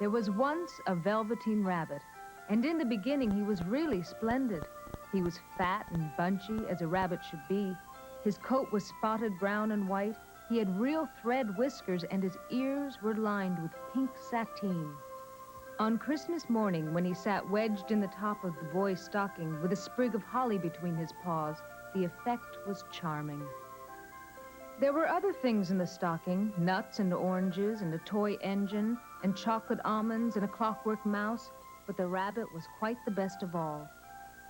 There was once a Velveteen rabbit, and in the beginning he was really splendid. He was fat and bunchy, as a rabbit should be. His coat was spotted brown and white. He had real thread whiskers, and his ears were lined with pink sateen. On Christmas morning, when he sat wedged in the top of the boy's stocking with a sprig of holly between his paws, the effect was charming. There were other things in the stocking, nuts and oranges and a toy engine and chocolate almonds and a clockwork mouse, but the rabbit was quite the best of all.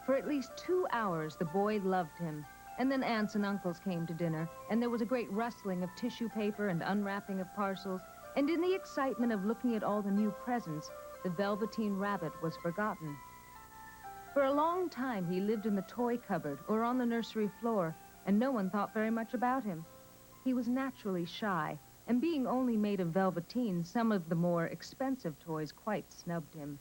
For at least 2 hours, the boy loved him, and then aunts and uncles came to dinner, and there was a great rustling of tissue paper and unwrapping of parcels, and in the excitement of looking at all the new presents, the Velveteen rabbit was forgotten. For a long time, he lived in the toy cupboard or on the nursery floor, and no one thought very much about him. He was naturally shy, and being only made of velveteen, some of the more expensive toys quite snubbed him.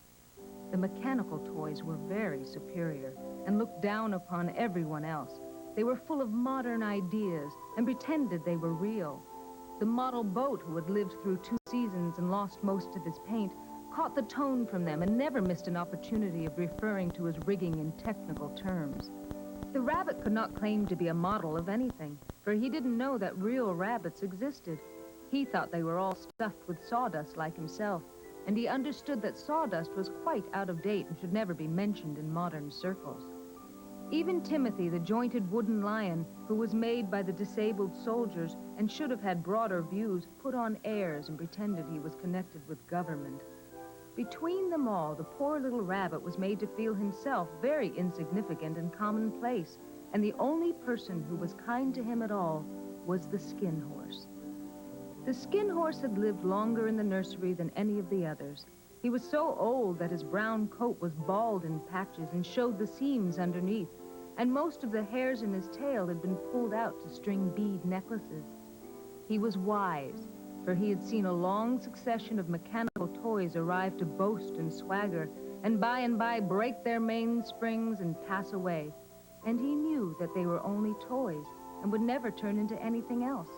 The mechanical toys were very superior and looked down upon everyone else. They were full of modern ideas and pretended they were real. The model boat, who had lived through 2 seasons and lost most of his paint, caught the tone from them and never missed an opportunity of referring to his rigging in technical terms. The rabbit could not claim to be a model of anything, for he didn't know that real rabbits existed. He thought they were all stuffed with sawdust like himself, and he understood that sawdust was quite out of date and should never be mentioned in modern circles. Even Timothy, the jointed wooden lion, who was made by the disabled soldiers and should have had broader views, put on airs and pretended he was connected with government. Between them all, the poor little rabbit was made to feel himself very insignificant and commonplace, and the only person who was kind to him at all was the skin horse. The skin horse had lived longer in the nursery than any of the others. He was so old that his brown coat was bald in patches and showed the seams underneath, and most of the hairs in his tail had been pulled out to string bead necklaces. He was wise, for he had seen a long succession of mechanical toys arrive to boast and swagger, and by break their mainsprings and pass away. And he knew that they were only toys and would never turn into anything else.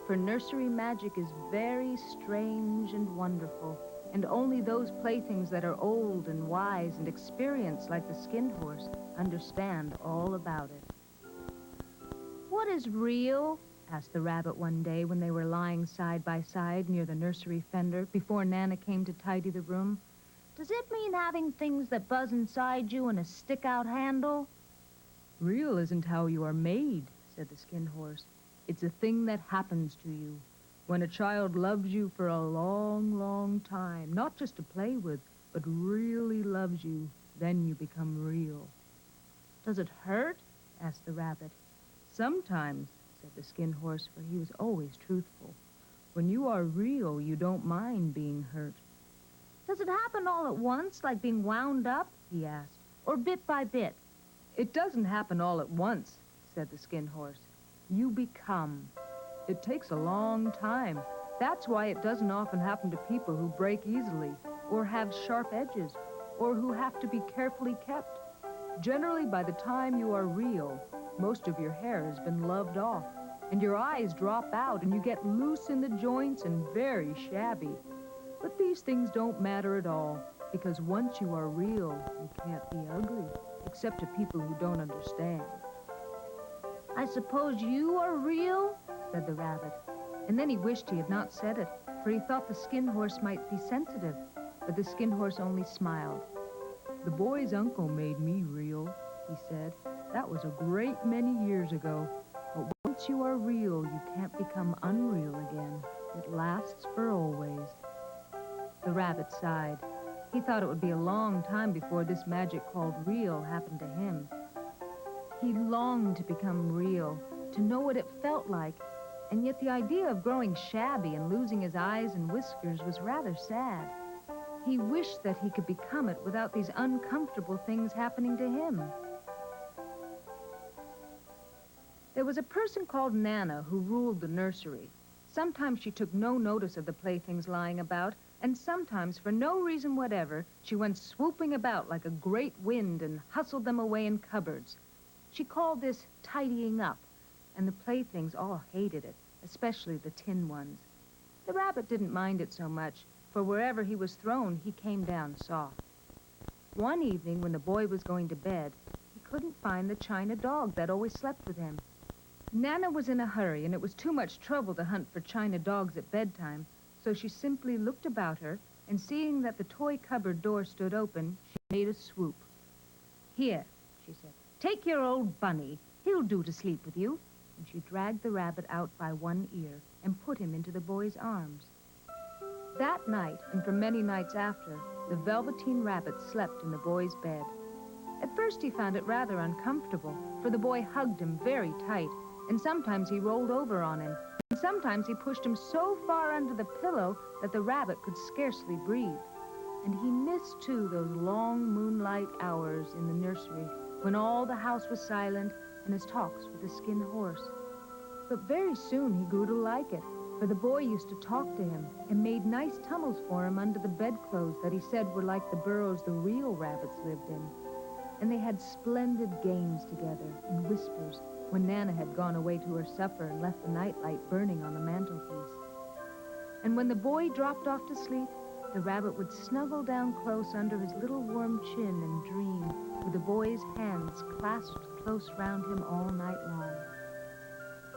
For nursery magic is very strange and wonderful, and only those playthings that are old and wise and experienced like the skin horse understand all about it. "What is real?" asked the rabbit one day when they were lying side by side near the nursery fender before Nana came to tidy the room. "Does it mean having things that buzz inside you and a stick-out handle?" "Real isn't how you are made," said the skin horse. "It's a thing that happens to you. When a child loves you for a long, long time, not just to play with, but really loves you, then you become real." "Does it hurt?" asked the rabbit. "Sometimes," said the skin horse, for he was always truthful. "When you are real, you don't mind being hurt." "Does it happen all at once, like being wound up?" he asked, "or bit by bit?" "It doesn't happen all at once," said the skin horse. "You become. It takes a long time. That's why it doesn't often happen to people who break easily, or have sharp edges, or who have to be carefully kept. Generally, by the time you are real, most of your hair has been loved off, and your eyes drop out, and you get loose in the joints and very shabby. But these things don't matter at all, because once you are real, you can't be ugly, except to people who don't understand." "I suppose you are real?" said the rabbit. And then he wished he had not said it, for he thought the skin horse might be sensitive, but the skin horse only smiled. "The boy's uncle made me real," he said. "That was a great many years ago. But once you are real, you can't become unreal again. It lasts for always." The rabbit sighed. He thought it would be a long time before this magic called real happened to him. He longed to become real, to know what it felt like, and yet the idea of growing shabby and losing his eyes and whiskers was rather sad. He wished that he could become it without these uncomfortable things happening to him. There was a person called Nana who ruled the nursery. Sometimes she took no notice of the playthings lying about, and sometimes, for no reason whatever, she went swooping about like a great wind and hustled them away in cupboards. She called this tidying up, and the playthings all hated it, especially the tin ones. The rabbit didn't mind it so much, for wherever he was thrown, he came down soft. One evening, when the boy was going to bed, he couldn't find the china dog that always slept with him. Nana was in a hurry, and it was too much trouble to hunt for china dogs at bedtime, so she simply looked about her, and seeing that the toy cupboard door stood open, she made a swoop. "Here," she said, "take your old bunny. He'll do to sleep with you." And she dragged the rabbit out by one ear and put him into the boy's arms. That night, and for many nights after, the Velveteen rabbit slept in the boy's bed. At first he found it rather uncomfortable, for the boy hugged him very tight, and sometimes he rolled over on him, and sometimes he pushed him so far under the pillow that the rabbit could scarcely breathe. And he missed, too, those long moonlight hours in the nursery when all the house was silent and his talks with the skin horse. But very soon he grew to like it, for the boy used to talk to him and made nice tunnels for him under the bedclothes that he said were like the burrows the real rabbits lived in. And they had splendid games together in whispers when Nana had gone away to her supper and left the nightlight burning on the mantelpiece. And when the boy dropped off to sleep, the rabbit would snuggle down close under his little warm chin and dream, with the boy's hands clasped close round him all night long.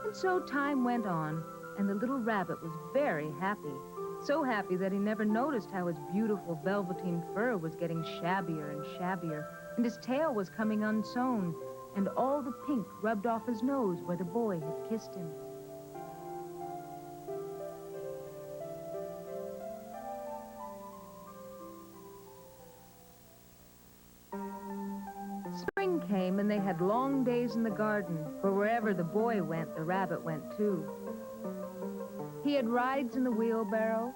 And so time went on, and the little rabbit was very happy. So happy that he never noticed how his beautiful velveteen fur was getting shabbier and shabbier, and his tail was coming unsewn, and all the pink rubbed off his nose where the boy had kissed him. Spring came, and they had long days in the garden, for wherever the boy went, the rabbit went too. He had rides in the wheelbarrow,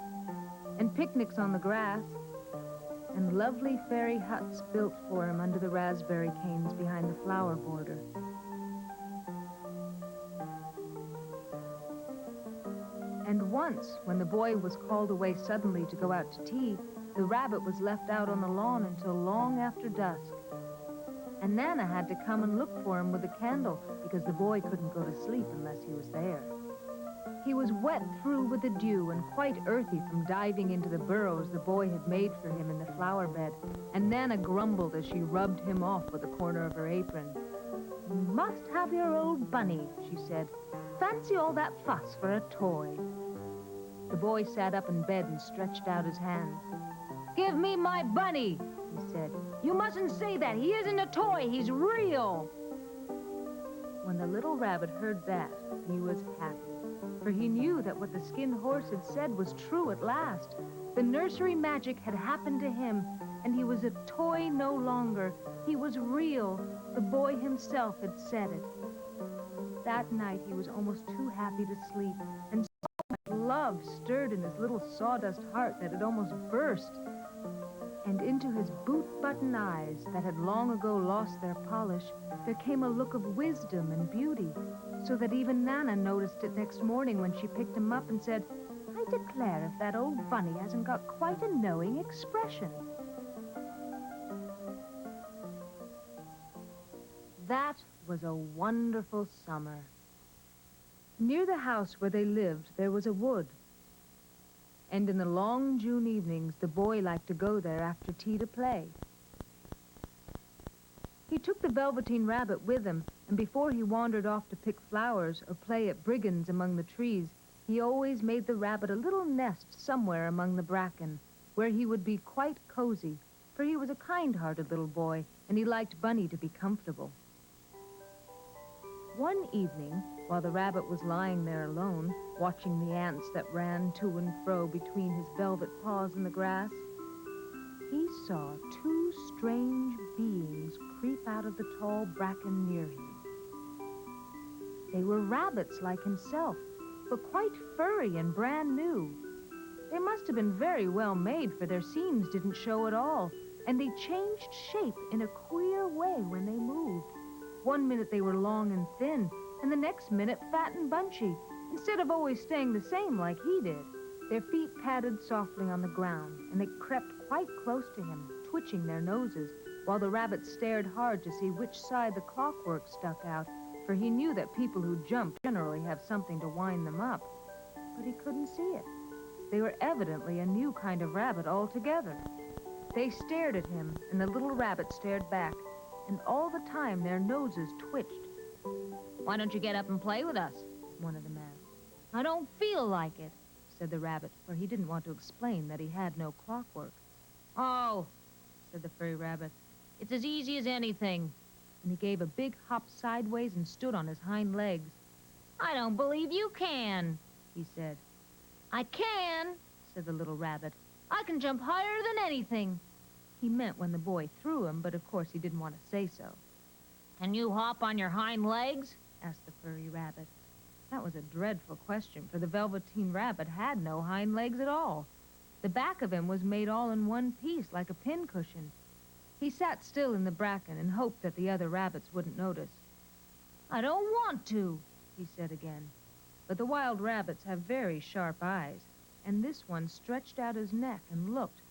and picnics on the grass, and lovely fairy huts built for him under the raspberry canes behind the flower border. And once, when the boy was called away suddenly to go out to tea, the rabbit was left out on the lawn until long after dusk. And Nana had to come and look for him with a candle because the boy couldn't go to sleep unless he was there. He was wet through with the dew and quite earthy from diving into the burrows the boy had made for him in the flower bed, and Nana grumbled as she rubbed him off with the corner of her apron. "You must have your old bunny," she said. "Fancy all that fuss for a toy." The boy sat up in bed and stretched out his hands. "Give me my bunny," he said. "You mustn't say that. He isn't a toy. He's real." When the little rabbit heard that, he was happy, for he knew that what the skin horse had said was true at last. The nursery magic had happened to him, and he was a toy no longer. He was real. The boy himself had said it. That night he was almost too happy to sleep, and so much love stirred in his little sawdust heart that it almost burst. And into his boot-button eyes that had long ago lost their polish, there came a look of wisdom and beauty, so that even Nana noticed it next morning when she picked him up and said, "I declare if that old bunny hasn't got quite a knowing expression." That was a wonderful summer. Near the house where they lived, there was a wood. And in the long June evenings, the boy liked to go there after tea to play. He took the Velveteen rabbit with him, and before he wandered off to pick flowers or play at brigands among the trees, he always made the rabbit a little nest somewhere among the bracken, where he would be quite cozy, for he was a kind-hearted little boy, and he liked Bunny to be comfortable. One evening, while the rabbit was lying there alone, watching the ants that ran to and fro between his velvet paws in the grass, he saw two strange beings creep out of the tall bracken near him. They were rabbits like himself, but quite furry and brand new. They must have been very well made, for their seams didn't show at all, and they changed shape in a queer way when they moved. One minute they were long and thin, and the next minute fat and bunchy, instead of always staying the same like he did. Their feet padded softly on the ground, and they crept quite close to him, twitching their noses, while the rabbit stared hard to see which side the clockwork stuck out, for he knew that people who jump generally have something to wind them up. But he couldn't see it. They were evidently a new kind of rabbit altogether. They stared at him, and the little rabbit stared back, and all the time their noses twitched. "Why don't you get up and play with us?" one of them asked. "I don't feel like it," said the rabbit, for he didn't want to explain that he had no clockwork. "Oh," said the furry rabbit, "it's as easy as anything." And he gave a big hop sideways and stood on his hind legs. "I don't believe you can," he said. "I can," said the little rabbit. "I can jump higher than anything." He meant when the boy threw him, but of course he didn't want to say so. "Can you hop on your hind legs?" asked the furry rabbit. That was a dreadful question, for the Velveteen rabbit had no hind legs at all. The back of him was made all in one piece, like a pincushion. He sat still in the bracken and hoped that the other rabbits wouldn't notice. "I don't want to," he said again. But the wild rabbits have very sharp eyes, and this one stretched out his neck and looked.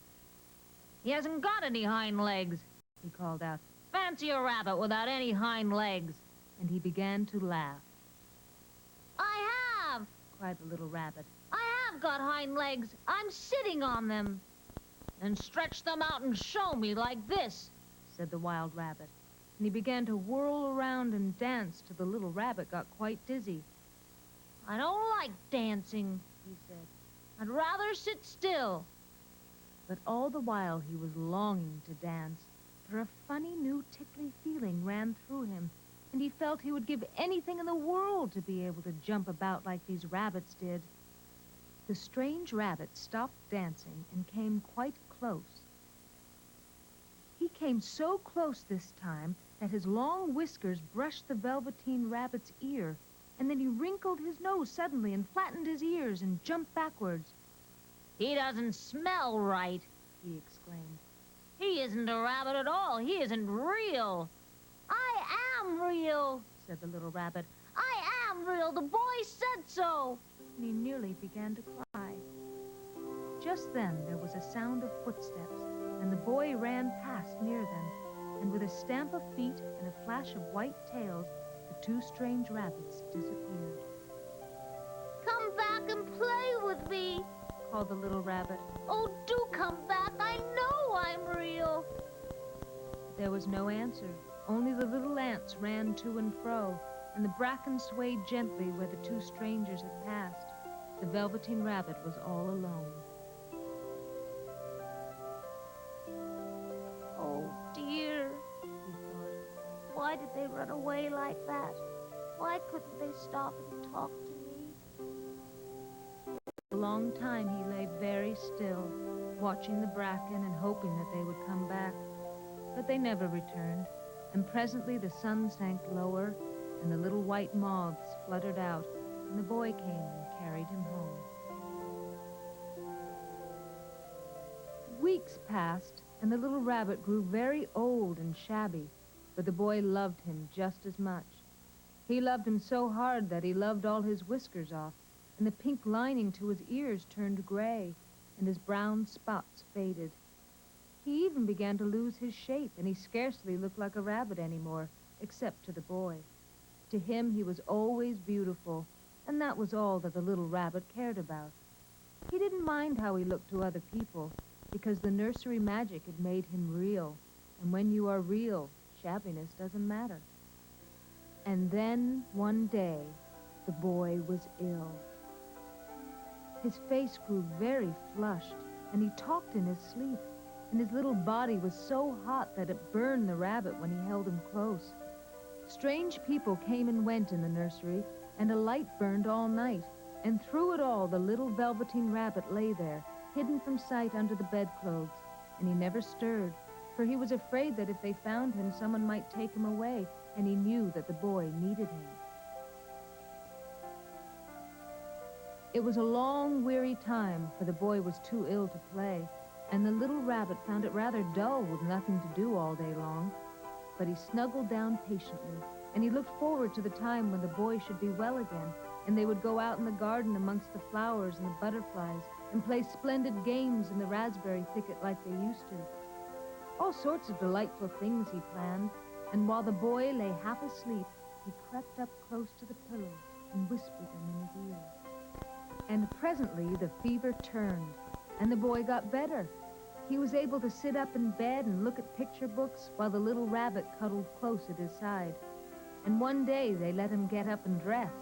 "He hasn't got any hind legs," he called out. "Fancy a rabbit without any hind legs." And he began to laugh. "I have!" cried the little rabbit. "I have got hind legs. I'm sitting on them." "Then stretch them out and show me like this," said the wild rabbit. And he began to whirl around and dance till the little rabbit got quite dizzy. "I don't like dancing," he said. "I'd rather sit still." But all the while he was longing to dance, for a funny new tickly feeling ran through him, and he felt he would give anything in the world to be able to jump about like these rabbits did. The strange rabbit stopped dancing and came quite close. He came so close this time that his long whiskers brushed the Velveteen rabbit's ear, and then he wrinkled his nose suddenly and flattened his ears and jumped backwards. "He doesn't smell right," he exclaimed. "He isn't a rabbit at all. He isn't real." "I am real," said the little rabbit. "I am real. The boy said so." And he nearly began to cry. Just then there was a sound of footsteps, and the boy ran past near them, and with a stamp of feet and a flash of white tails, the two strange rabbits disappeared. "Come back and play with me," called the little rabbit. "Oh, do come back. I know I'm real." There was no answer. Only the little ants ran to and fro, and the bracken swayed gently where the two strangers had passed. The Velveteen rabbit was all alone. "Oh, dear," he thought. "Why did they run away like that? Why couldn't they stop and talk to me?" For a long time he lay very still, watching the bracken and hoping that they would come back. But they never returned, and presently the sun sank lower, and the little white moths fluttered out, and the boy came and carried him home. Weeks passed, and the little rabbit grew very old and shabby, but the boy loved him just as much. He loved him so hard that he loved all his whiskers off, and the pink lining to his ears turned gray, and his brown spots faded. He even began to lose his shape, and he scarcely looked like a rabbit anymore, except to the boy. To him he was always beautiful, and that was all that the little rabbit cared about. He didn't mind how he looked to other people, because the nursery magic had made him real, and when you are real, shabbiness doesn't matter. And then, one day, the boy was ill. His face grew very flushed, and he talked in his sleep, and his little body was so hot that it burned the rabbit when he held him close. Strange people came and went in the nursery, and a light burned all night, and through it all the little Velveteen rabbit lay there, hidden from sight under the bedclothes, and he never stirred, for he was afraid that if they found him, someone might take him away, and he knew that the boy needed him. It was a long, weary time, for the boy was too ill to play, and the little rabbit found it rather dull with nothing to do all day long. But he snuggled down patiently, and he looked forward to the time when the boy should be well again, and they would go out in the garden amongst the flowers and the butterflies, and play splendid games in the raspberry thicket like they used to. All sorts of delightful things he planned, and while the boy lay half asleep, he crept up close to the pillow and whispered them in his ear. And presently the fever turned, and the boy got better. He was able to sit up in bed and look at picture books while the little rabbit cuddled close at his side. And one day they let him get up and dress.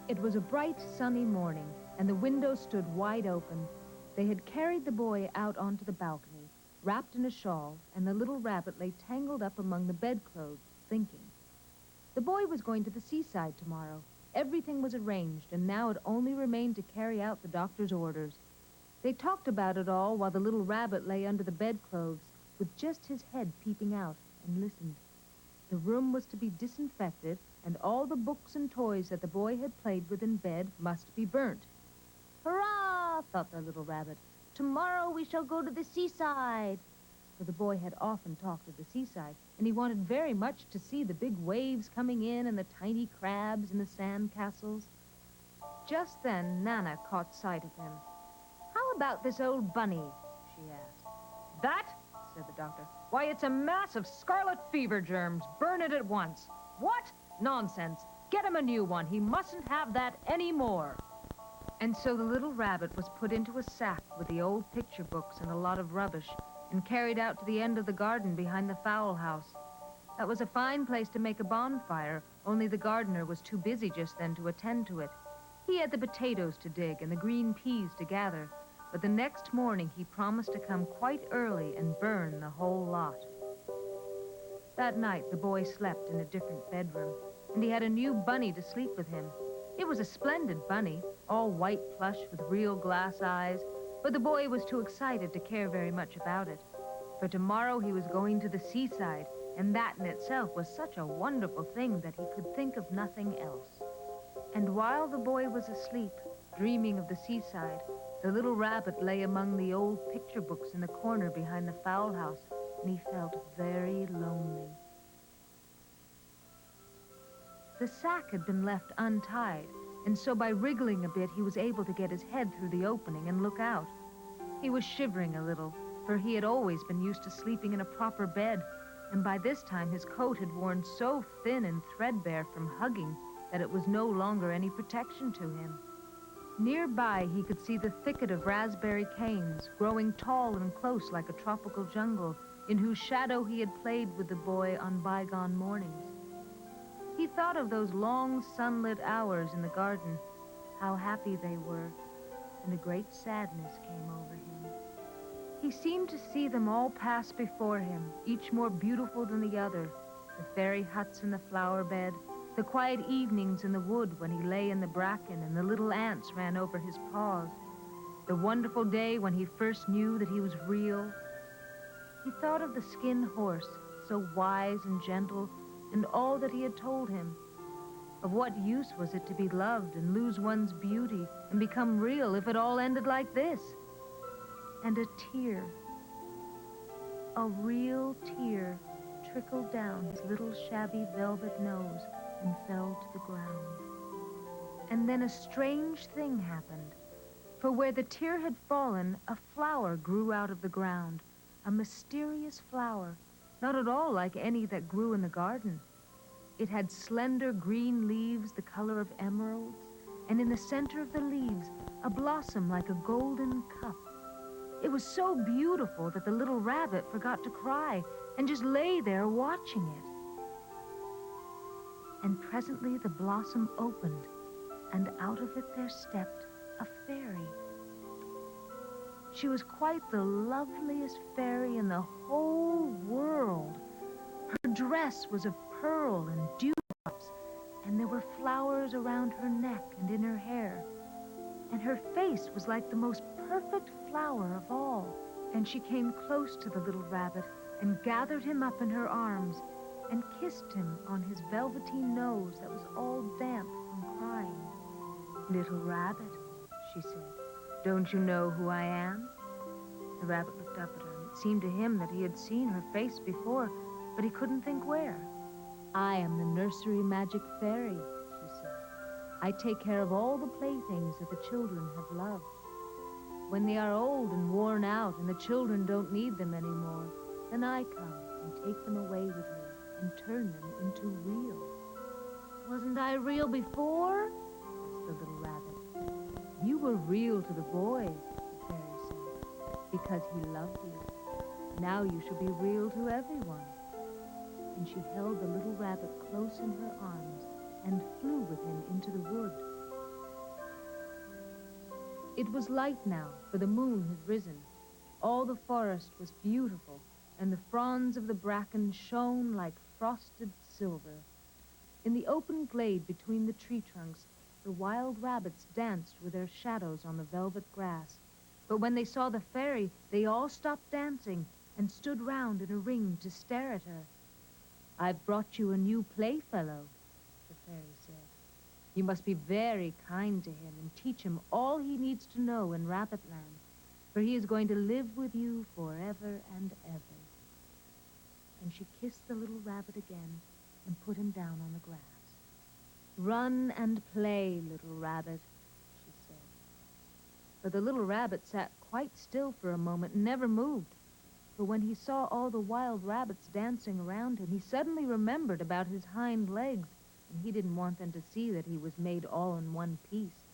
It was a bright, sunny morning, and the window stood wide open. They had carried the boy out onto the balcony, wrapped in a shawl, and the little rabbit lay tangled up among the bedclothes, thinking. The boy was going to the seaside tomorrow. Everything was arranged, and now it only remained to carry out the doctor's orders. They talked about it all while the little rabbit lay under the bedclothes, with just his head peeping out, and listened. The room was to be disinfected, and all the books and toys that the boy had played with in bed must be burnt. "Hurrah!" thought the little rabbit. "Tomorrow we shall go to the seaside." For the boy had often talked of the seaside, and he wanted very much to see the big waves coming in and the tiny crabs and the sand castles. Just then Nana caught sight of him. "How about this old bunny?" she asked. "That?" said the doctor. "Why, it's a mass of scarlet fever germs. Burn it at once." "What? Nonsense. Get him a new one. He mustn't have that anymore." And so the little rabbit was put into a sack with the old picture books and a lot of rubbish, and carried out to the end of the garden behind the fowl house. That was a fine place to make a bonfire, only the gardener was too busy just then to attend to it. He had the potatoes to dig and the green peas to gather, but the next morning he promised to come quite early and burn the whole lot. That night the boy slept in a different bedroom, and he had a new bunny to sleep with him. It was a splendid bunny, all white plush with real glass eyes, but the boy was too excited to care very much about it. For tomorrow he was going to the seaside, and that in itself was such a wonderful thing that he could think of nothing else. And while the boy was asleep, dreaming of the seaside, the little rabbit lay among the old picture books in the corner behind the fowl house, and he felt very lonely. The sack had been left untied, and so by wriggling a bit he was able to get his head through the opening and look out. He was shivering a little, for he had always been used to sleeping in a proper bed, and by this time his coat had worn so thin and threadbare from hugging that it was no longer any protection to him. Nearby he could see the thicket of raspberry canes, growing tall and close like a tropical jungle, in whose shadow he had played with the boy on bygone mornings. He thought of those long sunlit hours in the garden, how happy they were, and a great sadness came over him. He seemed to see them all pass before him, each more beautiful than the other, the fairy huts in the flower bed, the quiet evenings in the wood when he lay in the bracken and the little ants ran over his paws, the wonderful day when he first knew that he was real. He thought of the skin horse, so wise and gentle, and all that he had told him. Of what use was it to be loved and lose one's beauty and become real if it all ended like this? And a tear, a real tear, trickled down his little shabby velvet nose and fell to the ground. And then a strange thing happened, for where the tear had fallen, a flower grew out of the ground, a mysterious flower, not at all like any that grew in the garden. It had slender green leaves the color of emeralds, and in the center of the leaves, a blossom like a golden cup. It was so beautiful that the little rabbit forgot to cry and just lay there watching it. And presently the blossom opened, and out of it there stepped a fairy. She was quite the loveliest fairy in the whole world. Her dress was of pearl and dewdrops, and there were flowers around her neck and in her hair. And her face was like the most perfect flower of all. And she came close to the little rabbit and gathered him up in her arms and kissed him on his velveteen nose that was all damp from crying. "Little rabbit," she said, "don't you know who I am?" The rabbit looked up at her, and it seemed to him that he had seen her face before, but he couldn't think where. "I am the nursery magic fairy," she said. "I take care of all the playthings that the children have loved. When they are old and worn out and the children don't need them anymore, then I come and take them away with me and turn them into real." "Wasn't I real before?" asked the little rabbit. were real to the boy," the fairy said, "because he loved you. Now you shall be real to everyone." And she held the little rabbit close in her arms and flew with him into the wood. It was light now, for the moon had risen. All the forest was beautiful, and the fronds of the bracken shone like frosted silver. In the open glade between the tree trunks, the wild rabbits danced with their shadows on the velvet grass. But when they saw the fairy, they all stopped dancing and stood round in a ring to stare at her. "I've brought you a new playfellow," the fairy said. "You must be very kind to him and teach him all he needs to know in Rabbitland, for he is going to live with you forever and ever." And she kissed the little rabbit again and put him down on the grass. "Run and play, little rabbit," she said. But the little rabbit sat quite still for a moment and never moved. For when he saw all the wild rabbits dancing around him, he suddenly remembered about his hind legs, and he didn't want them to see that he was made all in one piece.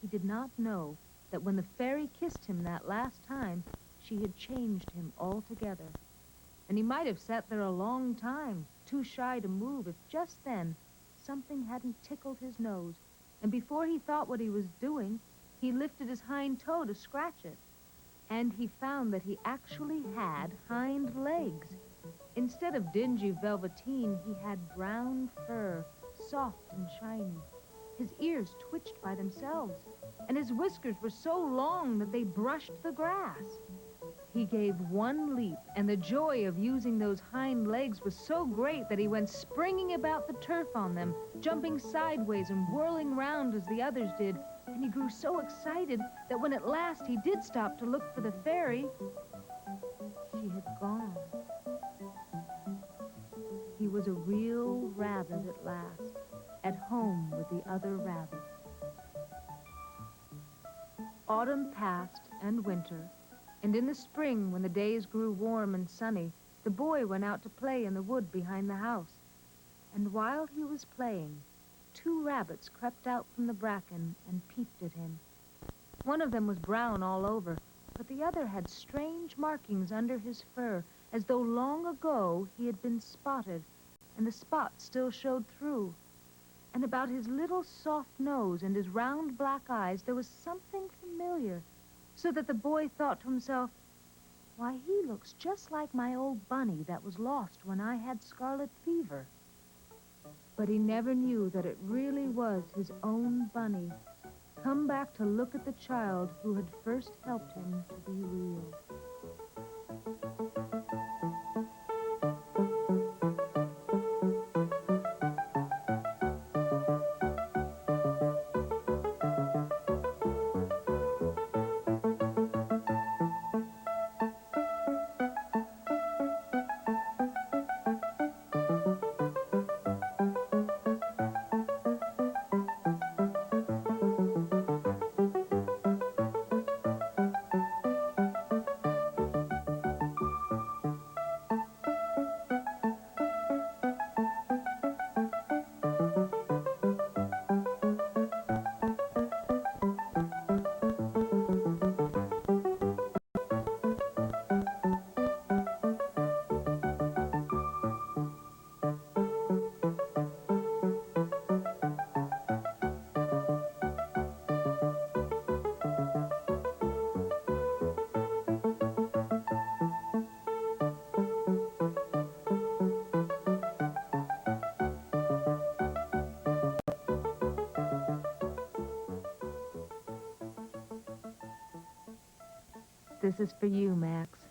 He did not know that when the fairy kissed him that last time, she had changed him altogether. And he might have sat there a long time, too shy to move, if just then something hadn't tickled his nose, and before he thought what he was doing, he lifted his hind toe to scratch it. And he found that he actually had hind legs. Instead of dingy velveteen, he had brown fur, soft and shiny. His ears twitched by themselves, and his whiskers were so long that they brushed the grass. He gave one leap, and the joy of using those hind legs was so great that he went springing about the turf on them, jumping sideways and whirling round as the others did, and he grew so excited that when at last he did stop to look for the fairy, she had gone. He was a real rabbit at last, at home with the other rabbits. Autumn passed and winter, and in the spring, when the days grew warm and sunny, the boy went out to play in the wood behind the house. And while he was playing, 2 rabbits crept out from the bracken and peeped at him. One of them was brown all over, but the other had strange markings under his fur, as though long ago he had been spotted, and the spots still showed through. And about his little soft nose and his round black eyes there was something familiar, so that the boy thought to himself, "Why, he looks just like my old bunny that was lost when I had scarlet fever." But he never knew that it really was his own bunny, come back to look at the child who had first helped him to be real. This is for you, Max.